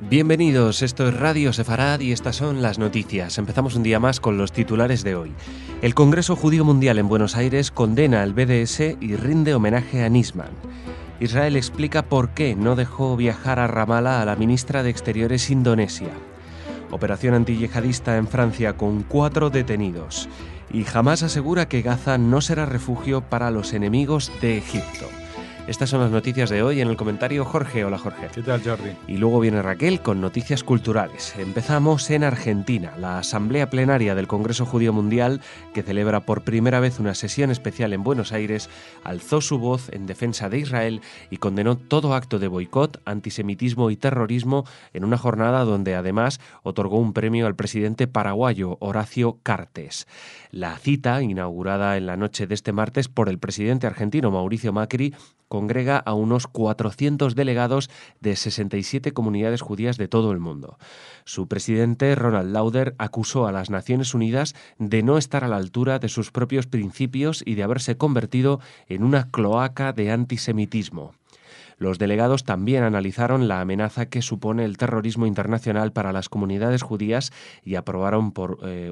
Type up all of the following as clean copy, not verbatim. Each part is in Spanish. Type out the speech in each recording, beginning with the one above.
Bienvenidos, esto es Radio Sefarad y estas son las noticias. Empezamos un día más con los titulares de hoy. El Congreso Judío Mundial en Buenos Aires condena al BDS y rinde homenaje a Nisman. Israel explica por qué no dejó viajar a Ramallah a la ministra de Exteriores indonesia. Operación antiyihadista en Francia con 4 detenidos. Y Hamás asegura que Gaza no será refugio para los enemigos de Egipto. Estas son las noticias de hoy. En el comentario, Jorge. Hola, Jorge. ¿Qué tal, Jordi? Y luego viene Raquel con noticias culturales. Empezamos en Argentina. La Asamblea Plenaria del Congreso Judío Mundial, que celebra por primera vez una sesión especial en Buenos Aires, alzó su voz en defensa de Israel y condenó todo acto de boicot, antisemitismo y terrorismo en una jornada donde además otorgó un premio al presidente paraguayo Horacio Cartes. La cita, inaugurada en la noche de este martes por el presidente argentino Mauricio Macri, congrega a unos 400 delegados de 67 comunidades judías de todo el mundo. Su presidente, Ronald Lauder, acusó a las Naciones Unidas de no estar a la altura de sus propios principios y de haberse convertido en una cloaca de antisemitismo. Los delegados también analizaron la amenaza que supone el terrorismo internacional para las comunidades judías y aprobaron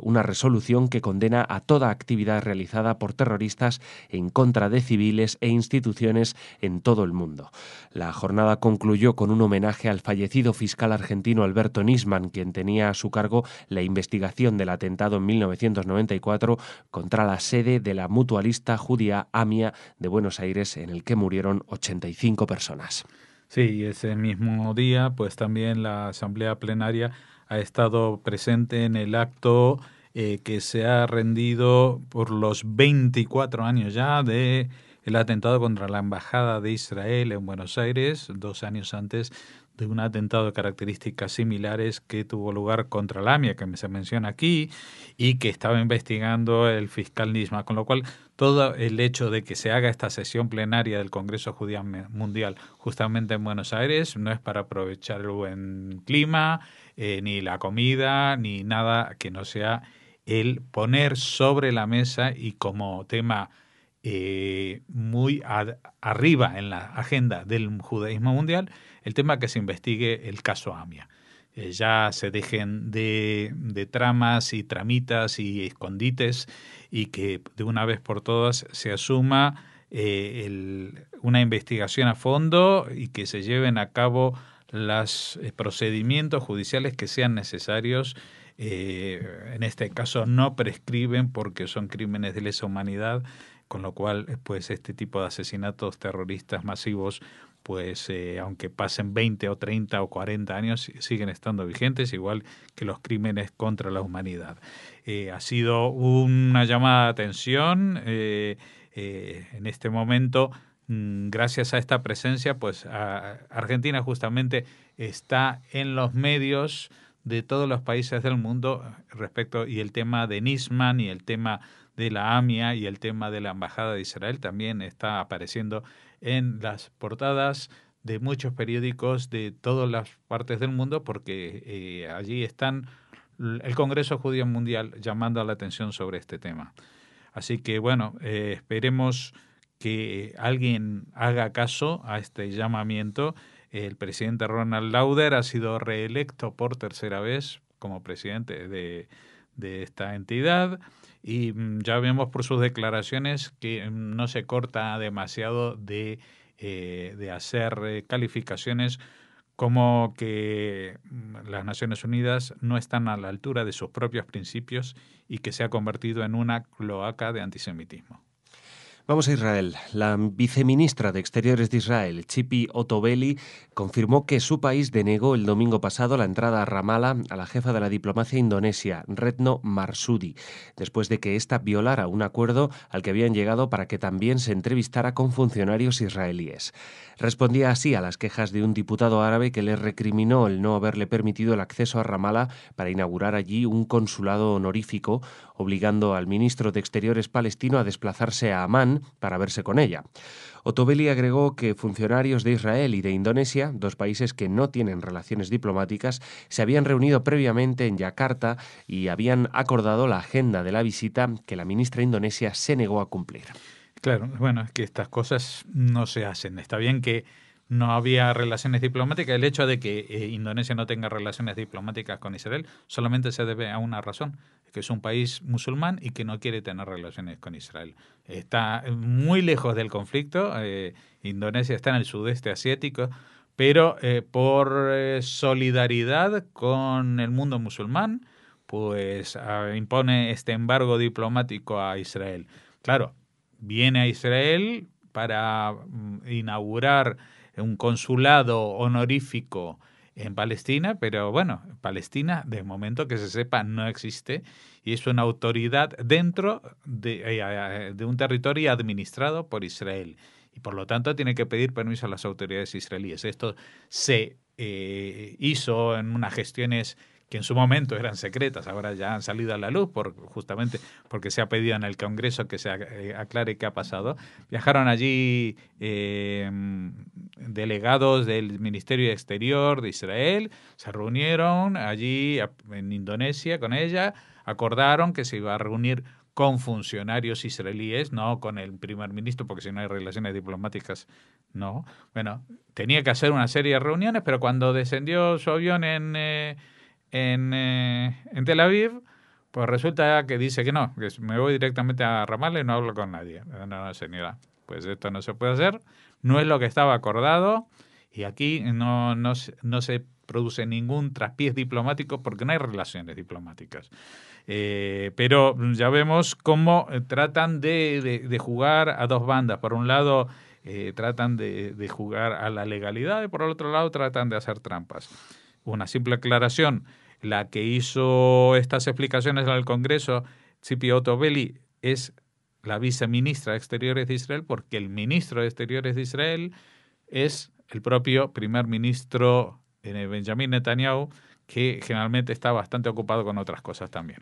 una resolución que condena a toda actividad realizada por terroristas en contra de civiles e instituciones en todo el mundo. La jornada concluyó con un homenaje al fallecido fiscal argentino Alberto Nisman, quien tenía a su cargo la investigación del atentado en 1994 contra la sede de la mutualista judía AMIA de Buenos Aires, en el que murieron 85 personas. Sí, ese mismo día, pues también la Asamblea Plenaria ha estado presente en el acto que se ha rendido por los 24 años ya de el atentado contra la Embajada de Israel en Buenos Aires, 2 años antes de un atentado de características similares que tuvo lugar contra la AMIA, que se menciona aquí, y que estaba investigando el fiscal Nisman, con lo cual todo el hecho de que se haga esta sesión plenaria del Congreso Judío Mundial justamente en Buenos Aires no es para aprovechar el buen clima, ni la comida, ni nada que no sea el poner sobre la mesa y como tema muy arriba en la agenda del judaísmo mundial, el tema que se investigue el caso AMIA. Ya se dejen de tramas y tramitas y escondites y que de una vez por todas se asuma una investigación a fondo y que se lleven a cabo los procedimientos judiciales que sean necesarios. En este caso no prescriben porque son crímenes de lesa humanidad, con lo cual pues este tipo de asesinatos terroristas masivos pues aunque pasen 20 o 30 o 40 años siguen estando vigentes, igual que los crímenes contra la humanidad. Ha sido una llamada de atención en este momento. Gracias a esta presencia, pues Argentina justamente está en los medios de todos los países del mundo respecto, y el tema de Nisman y el tema de la AMIA y el tema de la Embajada de Israel también está apareciendo en las portadas de muchos periódicos de todas las partes del mundo, porque allí están el Congreso Judío Mundial llamando la atención sobre este tema. Así que bueno, esperemos que alguien haga caso a este llamamiento. El presidente Ronald Lauder ha sido reelecto por tercera vez como presidente de esta entidad y ya vemos por sus declaraciones que no se corta demasiado de hacer calificaciones como que las Naciones Unidas no están a la altura de sus propios principios y que se ha convertido en una cloaca de antisemitismo. Vamos a Israel. La viceministra de Exteriores de Israel, Tzipi Hotovely, confirmó que su país denegó el domingo pasado la entrada a Ramallah a la jefa de la diplomacia indonesia, Retno Marsudi, después de que ésta violara un acuerdo al que habían llegado para que también se entrevistara con funcionarios israelíes. Respondía así a las quejas de un diputado árabe que le recriminó el no haberle permitido el acceso a Ramallah para inaugurar allí un consulado honorífico, obligando al ministro de Exteriores palestino a desplazarse a Amán para verse con ella. Hotovely agregó que funcionarios de Israel y de Indonesia, dos países que no tienen relaciones diplomáticas, se habían reunido previamente en Yakarta y habían acordado la agenda de la visita que la ministra indonesia se negó a cumplir. Claro, bueno, es que estas cosas no se hacen. Está bien que no había relaciones diplomáticas. El hecho de que Indonesia no tenga relaciones diplomáticas con Israel solamente se debe a una razón, que es un país musulmán y que no quiere tener relaciones con Israel. Está muy lejos del conflicto. Indonesia está en el sudeste asiático, pero por solidaridad con el mundo musulmán, pues impone este embargo diplomático a Israel. Claro, viene a Israel para inaugurar un consulado honorífico en Palestina, pero bueno, Palestina, de momento que se sepa, no existe y es una autoridad dentro de un territorio administrado por Israel y por lo tanto tiene que pedir permiso a las autoridades israelíes. Esto se hizo en unas gestiones que en su momento eran secretas, ahora ya han salido a la luz justamente porque se ha pedido en el Congreso que se aclare qué ha pasado. Viajaron allí delegados del Ministerio de Exterior de Israel, se reunieron allí en Indonesia con ella, acordaron que se iba a reunir con funcionarios israelíes, no con el primer ministro, porque si no hay relaciones diplomáticas, no. Bueno, tenía que hacer una serie de reuniones, pero cuando descendió su avión en Tel Aviv, pues resulta que dice que no, que me voy directamente a Ramallah y no hablo con nadie. No, señora, pues esto no se puede hacer, no es lo que estaba acordado y aquí no se produce ningún traspiés diplomático porque no hay relaciones diplomáticas. Pero ya vemos cómo tratan de jugar a dos bandas. Por un lado, tratan de jugar a la legalidad y por el otro lado tratan de hacer trampas. Una simple aclaración. La que hizo estas explicaciones al Congreso, Tzipi Otoveli, es la viceministra de Exteriores de Israel, porque el ministro de Exteriores de Israel es el propio primer ministro Benjamin Netanyahu, que generalmente está bastante ocupado con otras cosas también.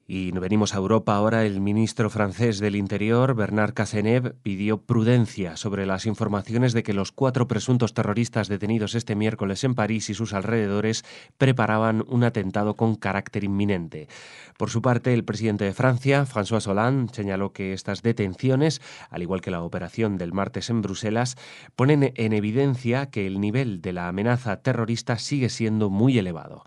Y venimos a Europa ahora. El ministro francés del Interior, Bernard Cazeneuve, pidió prudencia sobre las informaciones de que los 4 presuntos terroristas detenidos este miércoles en París y sus alrededores preparaban un atentado con carácter inminente. Por su parte, el presidente de Francia, François Hollande, señaló que estas detenciones, al igual que la operación del martes en Bruselas, ponen en evidencia que el nivel de la amenaza terrorista sigue siendo muy elevado.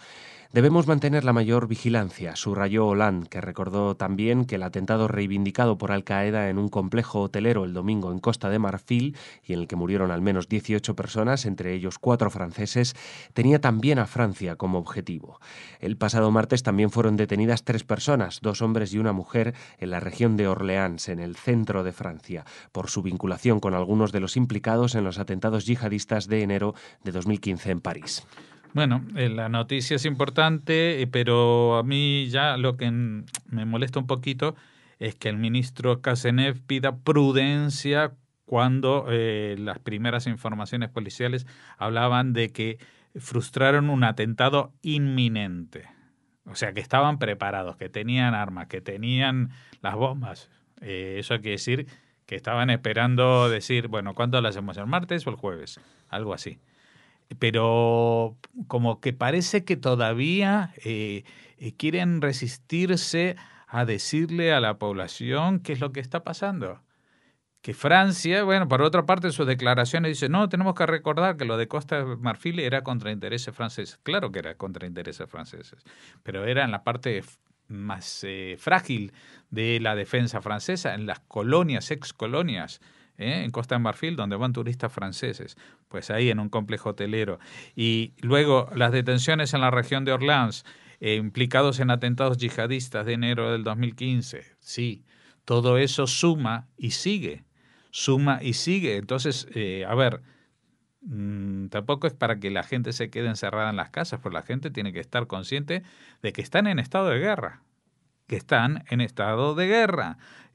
Debemos mantener la mayor vigilancia, subrayó Hollande, que recordó también que el atentado reivindicado por Al-Qaeda en un complejo hotelero el domingo en Costa de Marfil, y en el que murieron al menos 18 personas, entre ellos 4 franceses, tenía también a Francia como objetivo. El pasado martes también fueron detenidas 3 personas, 2 hombres y una mujer, en la región de Orleans, en el centro de Francia, por su vinculación con algunos de los implicados en los atentados yihadistas de enero de 2015 en París. Bueno, la noticia es importante, pero a mí ya lo que me molesta un poquito es que el ministro Cazeneuve pida prudencia cuando las primeras informaciones policiales hablaban de que frustraron un atentado inminente. O sea, que estaban preparados, que tenían armas, que tenían las bombas. Eso quiere decir que estaban esperando decir, bueno, ¿cuándo lo hacemos? ¿El martes o el jueves? Algo así. Pero como que parece que todavía quieren resistirse a decirle a la población qué es lo que está pasando. Que Francia, bueno, por otra parte, sus declaraciones dice, no, tenemos que recordar que lo de Costa de Marfil era contra intereses franceses. Claro que era contra intereses franceses, pero era en la parte más frágil de la defensa francesa, en las colonias, ex-colonias, en Costa de Marfil, donde van turistas franceses, pues ahí en un complejo hotelero. Y luego las detenciones en la región de Orleans, implicados en atentados yihadistas de enero del 2015, sí, todo eso suma y sigue. Entonces, a ver, tampoco es para que la gente se quede encerrada en las casas, pero la gente tiene que estar consciente de que están en estado de guerra.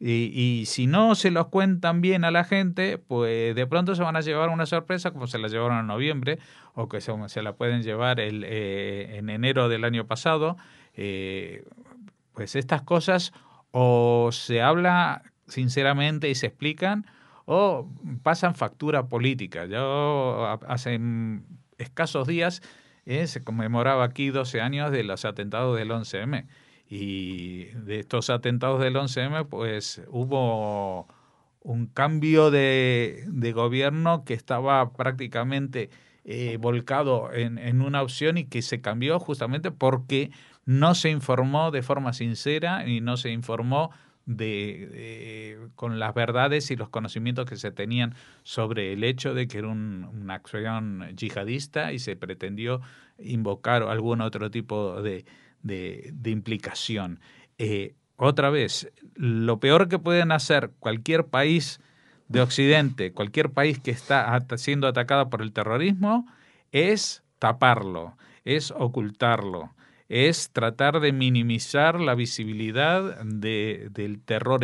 Y si no se los cuentan bien a la gente, pues de pronto se van a llevar una sorpresa como se la llevaron en noviembre o que se la pueden llevar en enero del año pasado. Pues estas cosas o se habla sinceramente y se explican o pasan factura política. Yo hace escasos días se conmemoraba aquí 12 años de los atentados del 11M. Y de estos atentados del 11M, pues hubo un cambio de gobierno que estaba prácticamente volcado en una opción y que se cambió justamente porque no se informó de forma sincera y no se informó con las verdades y los conocimientos que se tenían sobre el hecho de que era una acción yihadista y se pretendió invocar algún otro tipo de implicación. Otra vez, lo peor que pueden hacer cualquier país de Occidente, cualquier país que está siendo atacado por el terrorismo, es taparlo, es ocultarlo, es tratar de minimizar la visibilidad del terror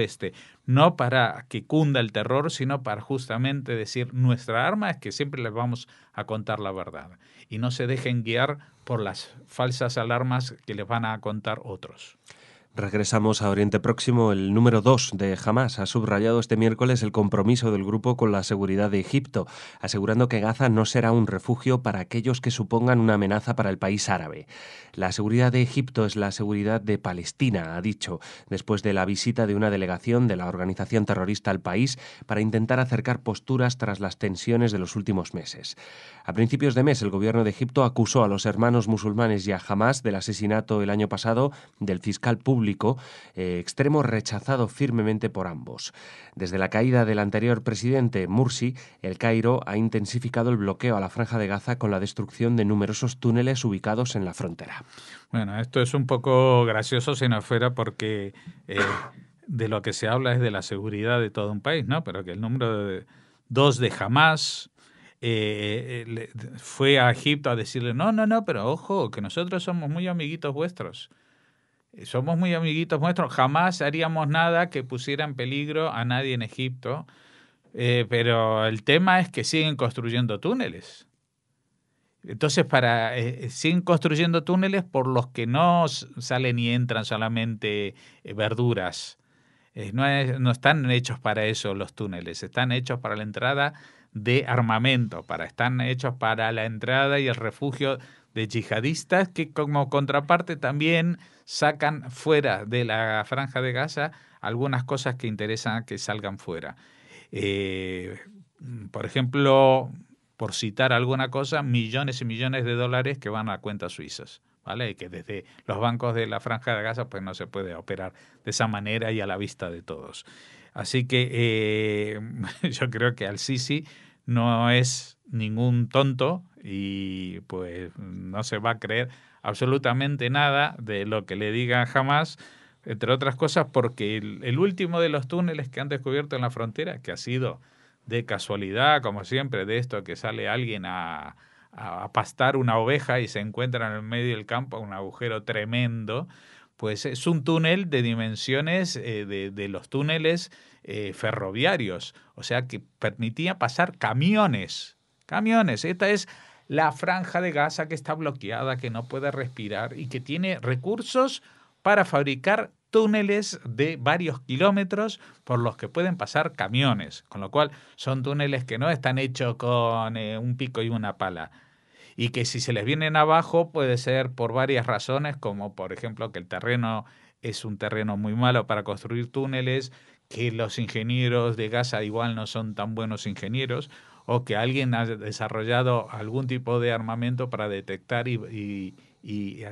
no para que cunda el terror, sino para justamente decir nuestra arma es que siempre les vamos a contar la verdad y no se dejen guiar por las falsas alarmas que les van a contar otros. Regresamos a Oriente Próximo. El número 2 de Hamás ha subrayado este miércoles el compromiso del grupo con la seguridad de Egipto, asegurando que Gaza no será un refugio para aquellos que supongan una amenaza para el país árabe. La seguridad de Egipto es la seguridad de Palestina, ha dicho, después de la visita de una delegación de la organización terrorista al país para intentar acercar posturas tras las tensiones de los últimos meses. A principios de mes, el gobierno de Egipto acusó a los hermanos musulmanes y a Hamás del asesinato el año pasado del fiscal público, extremo rechazado firmemente por ambos. Desde la caída del anterior presidente Mursi, El Cairo ha intensificado el bloqueo a la Franja de Gaza con la destrucción de numerosos túneles ubicados en la frontera. Bueno, esto es un poco gracioso si no fuera porque de lo que se habla es de la seguridad de todo un país, ¿no? Pero que el número 2 de Hamás fue a Egipto a decirle no, pero ojo, que nosotros somos muy amiguitos vuestros. Somos muy amiguitos nuestros, jamás haríamos nada que pusiera en peligro a nadie en Egipto, pero el tema es que siguen construyendo túneles. Entonces, siguen construyendo túneles por los que no salen y entran solamente verduras. No están hechos para eso los túneles, están hechos para la entrada de armamento, están hechos para la entrada y el refugio de yihadistas que como contraparte también sacan fuera de la Franja de Gaza algunas cosas que interesan que salgan fuera. Por ejemplo, por citar alguna cosa, millones y millones de dólares que van a cuentas suizas, ¿vale? Y que desde los bancos de la Franja de Gaza pues no se puede operar de esa manera y a la vista de todos. Así que yo creo que al-Sisi no es ningún tonto y pues no se va a creer absolutamente nada de lo que le diga Hamás, entre otras cosas porque el último de los túneles que han descubierto en la frontera, que ha sido de casualidad, como siempre, de esto que sale alguien a pastar una oveja y se encuentra en el medio del campo un agujero tremendo, pues es un túnel de dimensiones de los túneles ferroviarios, o sea que permitía pasar camiones. Esta es la Franja de Gaza que está bloqueada, que no puede respirar y que tiene recursos para fabricar túneles de varios kilómetros por los que pueden pasar camiones, con lo cual son túneles que no están hechos con un pico y una pala y que si se les vienen abajo puede ser por varias razones, como por ejemplo que el terreno es un terreno muy malo para construir túneles, que los ingenieros de Gaza igual no son tan buenos ingenieros, o que alguien ha desarrollado algún tipo de armamento para detectar y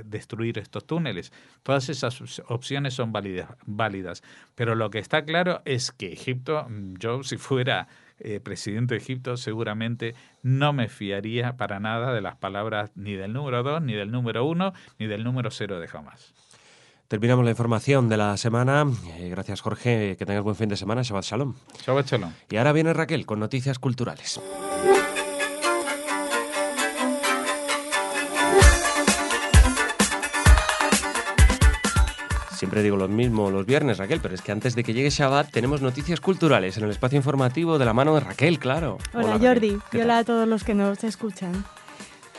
destruir estos túneles. Todas esas opciones son válidas. Pero lo que está claro es que Egipto, yo si fuera presidente de Egipto, seguramente no me fiaría para nada de las palabras ni del número 2, ni del número 1, ni del número 0 de Hamás. Terminamos la información de la semana. Gracias, Jorge. Que tengas buen fin de semana. Shabbat Shalom. Shabbat Shalom. Y ahora viene Raquel con noticias culturales. Siempre digo lo mismo los viernes, Raquel, pero es que antes de que llegue Shabbat tenemos noticias culturales en el espacio informativo de la mano de Raquel, claro. Hola Jordi, y hola a todos los que nos escuchan.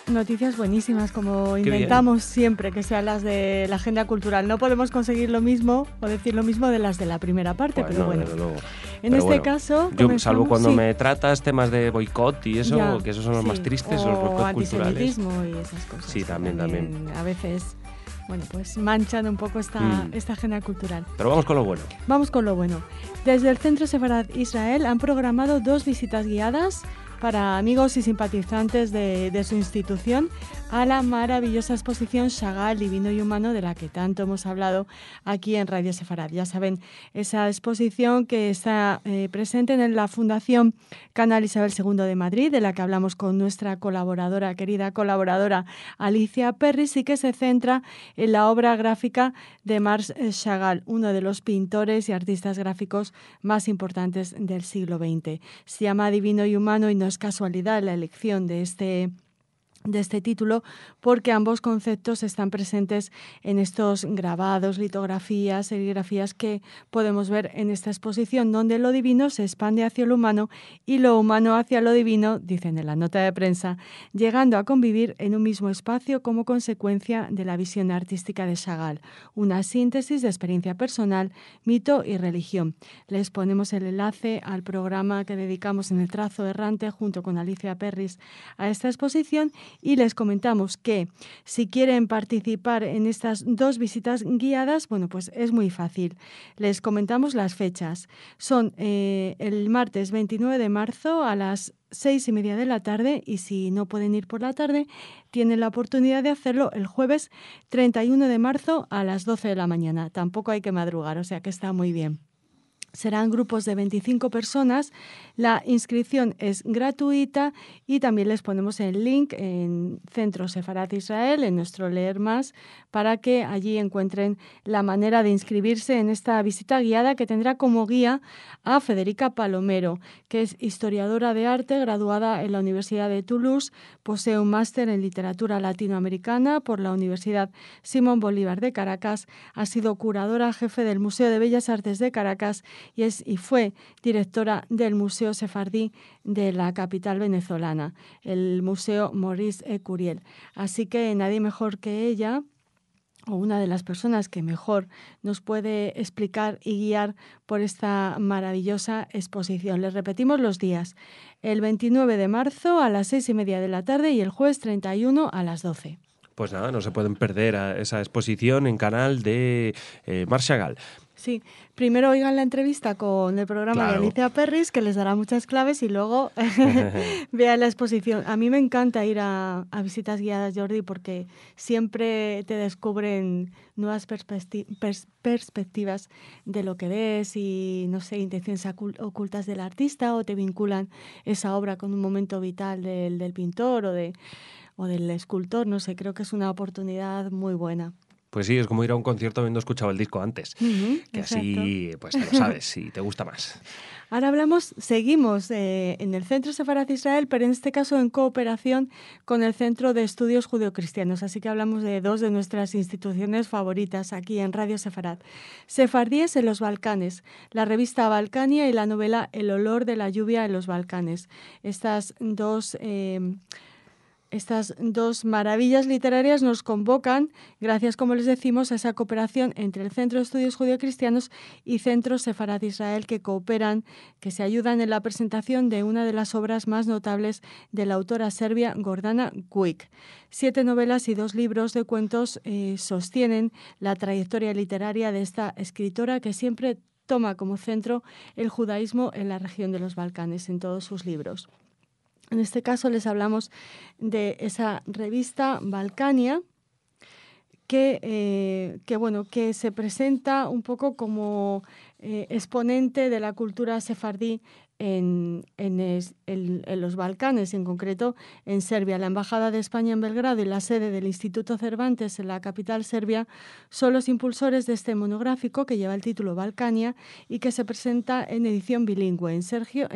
Noticias buenísimas, como intentamos siempre que sean las de la agenda cultural. No podemos conseguir lo mismo o decir lo mismo de las de la primera parte, pero bueno. En este caso... Yo, salvo cuando me tratas temas de boicot y eso, ya, que esos son los más tristes, los boicot culturales. Antisemitismo y esas cosas. Sí, también. A veces bueno, pues manchan un poco esta agenda cultural. Pero vamos con lo bueno. Vamos con lo bueno. Desde el Centro Sefarad Israel han programado 2 visitas guiadas para amigos y simpatizantes de su institución a la maravillosa exposición Chagall, Divino y Humano, de la que tanto hemos hablado aquí en Radio Sefarad. Ya saben, esa exposición que está presente en la Fundación Canal Isabel II de Madrid, de la que hablamos con nuestra querida colaboradora Alicia Perris, y que se centra en la obra gráfica de Marc Chagall, uno de los pintores y artistas gráficos más importantes del siglo XX. Se llama Divino y Humano y no es casualidad la elección de este título, porque ambos conceptos están presentes en estos grabados, litografías, serigrafías que podemos ver en esta exposición, donde lo divino se expande hacia lo humano y lo humano hacia lo divino, dicen en la nota de prensa, llegando a convivir en un mismo espacio como consecuencia de la visión artística de Chagall, una síntesis de experiencia personal, mito y religión. Les ponemos el enlace al programa que dedicamos en el Trazo Errante junto con Alicia Perris a esta exposición. Y les comentamos que si quieren participar en estas 2 visitas guiadas, bueno, pues es muy fácil. Les comentamos las fechas. Son el martes 29 de marzo a las 6:30 de la tarde, y si no pueden ir por la tarde, tienen la oportunidad de hacerlo el jueves 31 de marzo a las 12 de la mañana. Tampoco hay que madrugar, o sea que está muy bien. Serán grupos de 25 personas, la inscripción es gratuita y también les ponemos el link en Centro Sefarad Israel, en nuestro Leer Más, para que allí encuentren la manera de inscribirse en esta visita guiada, que tendrá como guía a Federica Palomero, que es historiadora de arte, graduada en la Universidad de Toulouse, posee un máster en literatura latinoamericana por la Universidad Simón Bolívar de Caracas, ha sido curadora jefe del Museo de Bellas Artes de Caracas y fue directora del Museo Sefardí de la capital venezolana, el Museo Maurice Curiel. Así que nadie mejor que ella, o una de las personas que mejor nos puede explicar y guiar por esta maravillosa exposición. Les repetimos los días: el 29 de marzo a las 6:30 de la tarde y el jueves 31 a las 12. Pues nada, no se pueden perder a esa exposición en canal de Marc Chagall. Sí, primero oigan la entrevista con el programa de Alicia Perris, que les dará muchas claves, y luego vean la exposición. A mí me encanta ir a visitas guiadas, Jordi, porque siempre te descubren nuevas perspectivas de lo que ves y, no sé, intenciones ocultas del artista, o te vinculan esa obra con un momento vital del pintor o del escultor. No sé, creo que es una oportunidad muy buena. Pues sí, es como ir a un concierto habiendo escuchado el disco antes, que así pues te lo sabes y te gusta más. Ahora seguimos en el Centro Sefarad Israel, pero en este caso en cooperación con el Centro de Estudios Judeocristianos. Así que hablamos de 2 de nuestras instituciones favoritas aquí en Radio Sefarad. Sefardíes en los Balcanes, la revista Balcania y la novela El olor de la lluvia en los Balcanes. Estas dos maravillas literarias nos convocan, gracias, como les decimos, a esa cooperación entre el Centro de Estudios Judeocristianos y Centro Sefarad Israel, que cooperan, que se ayudan en la presentación de una de las obras más notables de la autora serbia Gordana Kuik. 7 novelas y 2 libros de cuentos sostienen la trayectoria literaria de esta escritora, que siempre toma como centro el judaísmo en la región de los Balcanes en todos sus libros. En este caso les hablamos de esa revista Balcania, que se presenta un poco como exponente de la cultura sefardí en los Balcanes, en concreto en Serbia. La Embajada de España en Belgrado y la sede del Instituto Cervantes en la capital serbia son los impulsores de este monográfico, que lleva el título Balcania y que se presenta en edición bilingüe, en serbio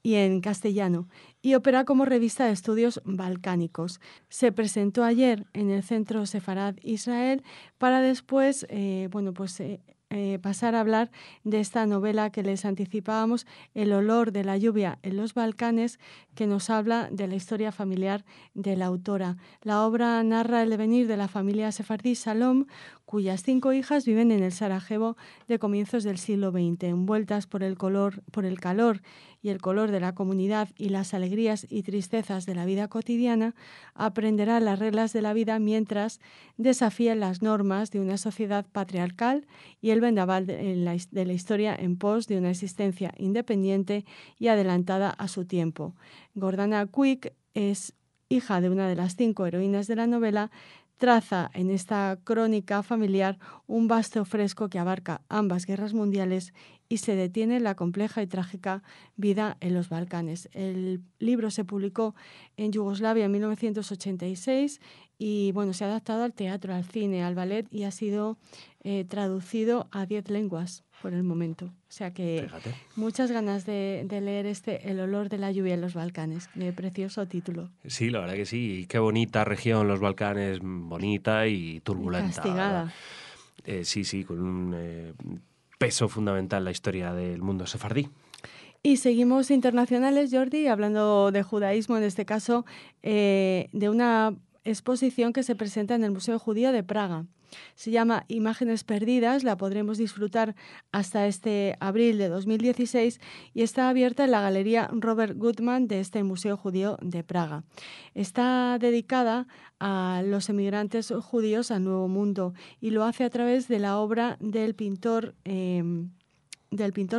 y en castellano, y opera como revista de estudios balcánicos. Se presentó ayer en el Centro Sefarad Israel para después pasar a hablar de esta novela que les anticipábamos, El olor de la lluvia en los Balcanes, que nos habla de la historia familiar de la autora. La obra narra el devenir de la familia sefardí Salom, cuyas 5 hijas viven en el Sarajevo de comienzos del siglo XX, envueltas por el calor y el color de la comunidad y las alegrías y tristezas de la vida cotidiana, aprenderá las reglas de la vida mientras desafía las normas de una sociedad patriarcal y el vendaval de la historia en pos de una existencia independiente y adelantada a su tiempo. Gordana Quick es hija de una de las 5 heroínas de la novela. Traza en esta crónica familiar un vasto fresco que abarca ambas guerras mundiales y se detiene en la compleja y trágica vida en los Balcanes. El libro se publicó en Yugoslavia en 1986 y se ha adaptado al teatro, al cine, al ballet y ha sido traducido a 10 lenguas por el momento. O sea que Fíjate. Muchas ganas de leer El olor de la lluvia en los Balcanes. Qué precioso título. Sí, la verdad que sí. Qué bonita región, los Balcanes, bonita y turbulenta. Y castigada. Sí, con un peso fundamental en la historia del mundo sefardí. Y seguimos internacionales, Jordi, hablando de judaísmo, en este caso, de una exposición que se presenta en el Museo Judío de Praga. Se llama Imágenes Perdidas, la podremos disfrutar hasta este abril de 2016 y está abierta en la Galería Robert Gutman de este Museo Judío de Praga. Está dedicada a los emigrantes judíos al Nuevo Mundo y lo hace a través de la obra del pintor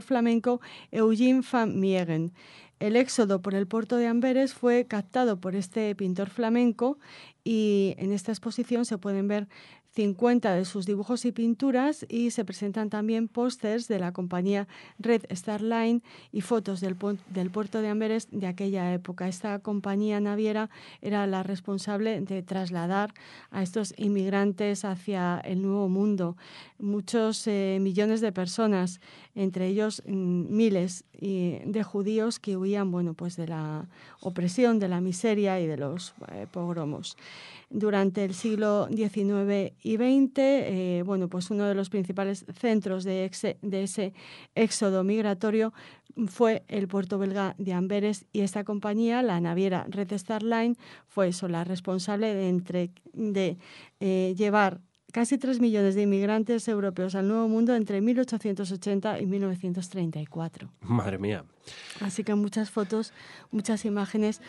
flamenco Eugene van Miegen. El éxodo por el puerto de Amberes fue captado por este pintor flamenco y en esta exposición se pueden ver 50 de sus dibujos y pinturas y se presentan también pósters de la compañía Red Star Line y fotos del puerto de Amberes de aquella época. Esta compañía naviera era la responsable de trasladar a estos inmigrantes hacia el Nuevo Mundo. Muchos millones de personas, entre ellos miles de judíos que huían de la opresión, de la miseria y de los pogromos. Durante el siglo XIX y XX, uno de los principales centros de ese éxodo migratorio fue el puerto belga de Amberes y esta compañía, la naviera Red Star Line, fue la responsable de llevar casi 3 millones de inmigrantes europeos al Nuevo Mundo entre 1880 y 1934. Madre mía. Así que muchas fotos, muchas imágenes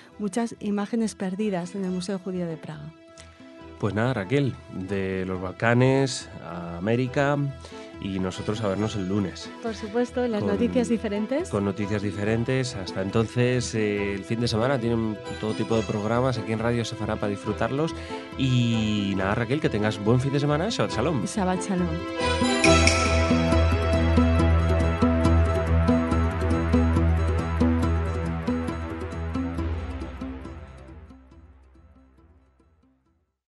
perdidas en el Museo Judío de Praga. Pues nada, Raquel, de los Balcanes a América y nosotros a vernos el lunes. Por supuesto, las noticias diferentes. Con noticias diferentes. Hasta entonces, el fin de semana tienen todo tipo de programas aquí en Radio Sefará para disfrutarlos. Y nada, Raquel, que tengas buen fin de semana. Shabbat Shalom. Shabbat Shalom.